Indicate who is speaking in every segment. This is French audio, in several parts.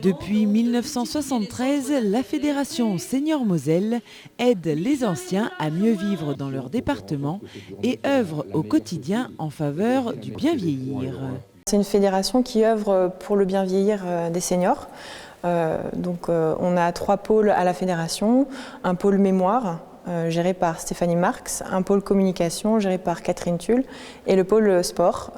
Speaker 1: Depuis 1973, la Fédération Senior Moselle aide les anciens à mieux vivre dans leur département et œuvre au quotidien en faveur du bien vieillir.
Speaker 2: C'est une fédération qui œuvre pour le bien vieillir des seniors. On a 3 pôles à la fédération, un pôle mémoire géré par Stéphanie Marx, un pôle communication géré par Catherine Tulle et le pôle sport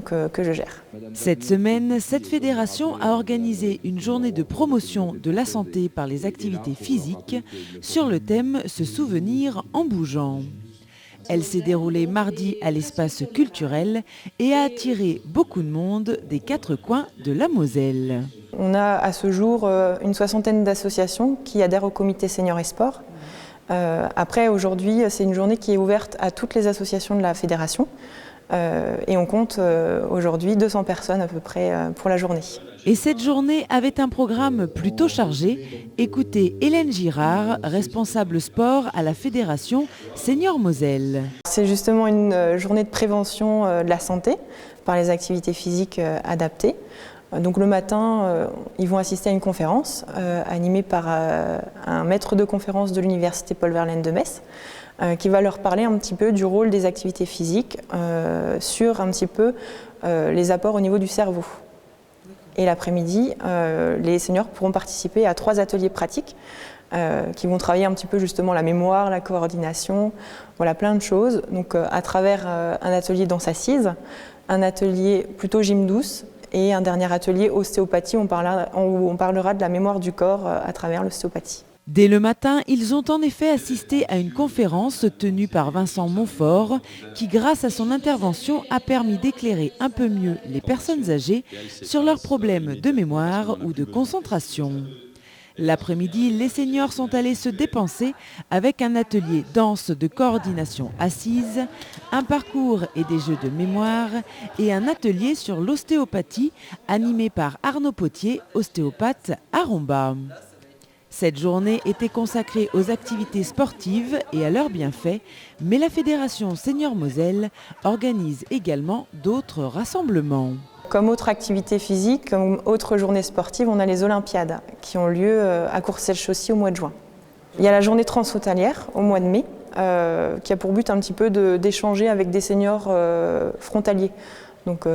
Speaker 2: que je gère.
Speaker 1: Cette semaine, cette fédération a organisé une journée de promotion de la santé par les activités physiques sur le thème « Se souvenir en bougeant ». Elle s'est déroulée mardi à l'espace culturel et a attiré beaucoup de monde des 4 coins de la Moselle.
Speaker 2: On a à ce jour une 60aine d'associations qui adhèrent au comité senior et sport. Après, aujourd'hui, c'est une journée qui est ouverte à toutes les associations de la fédération et on compte aujourd'hui 200 personnes à peu près pour la journée.
Speaker 1: Et cette journée avait un programme plutôt chargé. Écoutez Hélène Girard, responsable sport à la Fédération Senior Moselle.
Speaker 2: C'est justement une journée de prévention de la santé par les activités physiques adaptées. Donc le matin, ils vont assister à une conférence animée par un maître de conférence de l'université Paul Verlaine de Metz qui va leur parler un petit peu du rôle des activités physiques sur un petit peu les apports au niveau du cerveau. Et l'après-midi, les seniors pourront participer à 3 ateliers pratiques qui vont travailler un petit peu justement la mémoire, la coordination, voilà plein de choses. Donc à travers un atelier danse assise, un atelier plutôt gym douce, et un dernier atelier ostéopathie où on parlera de la mémoire du corps à travers l'ostéopathie.
Speaker 1: Dès le matin, ils ont en effet assisté à une conférence tenue par Vincent Montfort qui, grâce à son intervention, a permis d'éclairer un peu mieux les personnes âgées sur leurs problèmes de mémoire ou de concentration. L'après-midi, les seniors sont allés se dépenser avec un atelier danse de coordination assise, un parcours et des jeux de mémoire et un atelier sur l'ostéopathie animé par Arnaud Potier, ostéopathe à Romba. Cette journée était consacrée aux activités sportives et à leurs bienfaits, mais la Fédération Senior Moselle organise également d'autres rassemblements.
Speaker 2: Comme autre activité physique, comme autre journée sportive, on a les Olympiades qui ont lieu à Courcelles-Chaussy au mois de juin. Il y a la journée transfrontalière au mois de mai qui a pour but un petit peu d'échanger avec des seniors frontaliers, donc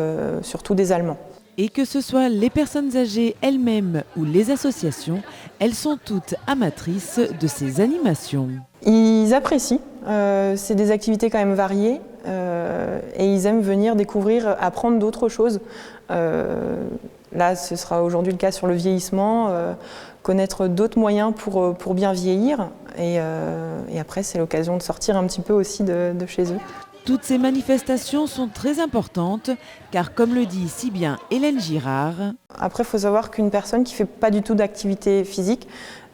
Speaker 2: surtout des Allemands.
Speaker 1: Et que ce soit les personnes âgées elles-mêmes ou les associations, elles sont toutes amatrices de ces animations.
Speaker 2: Ils apprécient, c'est des activités quand même variées et ils aiment venir découvrir, apprendre d'autres choses. Là, ce sera aujourd'hui le cas sur le vieillissement, connaître d'autres moyens pour bien vieillir et après c'est l'occasion de sortir un petit peu aussi de chez eux.
Speaker 1: Toutes ces manifestations sont très importantes car, comme le dit si bien Hélène Girard,
Speaker 2: après, il faut savoir qu'une personne qui ne fait pas du tout d'activité physique,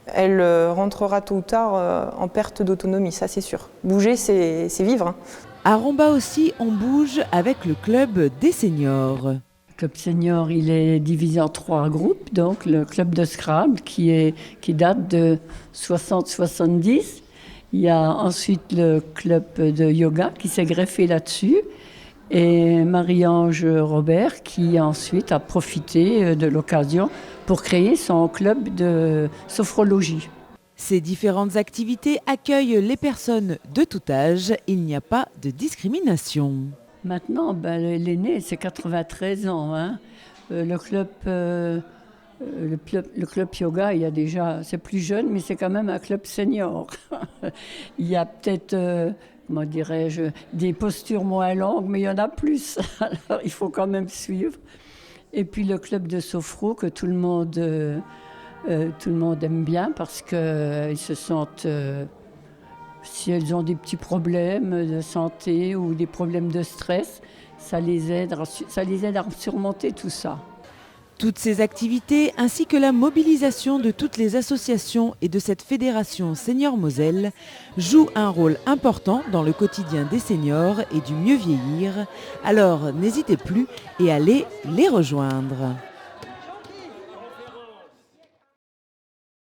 Speaker 2: elle rentrera tôt ou tard en perte d'autonomie, ça c'est sûr. Bouger, c'est vivre.
Speaker 1: À Romba aussi, on bouge avec le club des seniors.
Speaker 3: Le club senior, il est divisé en 3 groupes. Donc le club de Scrabble qui date de 60-70. Il y a ensuite le club de yoga qui s'est greffé là-dessus et Marie-Ange Robert qui ensuite a profité de l'occasion pour créer son club de sophrologie.
Speaker 1: Ces différentes activités accueillent les personnes de tout âge. Il n'y a pas de discrimination.
Speaker 3: Maintenant, l'aîné, c'est 93 ans. Hein. Le club yoga, il y a déjà, c'est plus jeune, mais c'est quand même un club senior. Il y a peut-être, comment dirais-je, des postures moins longues, mais il y en a plus. Alors il faut quand même suivre. Et puis le club de sophro que tout le monde aime bien parce qu'ils se sentent, si elles ont des petits problèmes de santé ou des problèmes de stress, ça les aide à surmonter tout ça.
Speaker 1: Toutes ces activités, ainsi que la mobilisation de toutes les associations et de cette fédération Senior Moselle, jouent un rôle important dans le quotidien des seniors et du mieux vieillir. Alors n'hésitez plus et allez les rejoindre.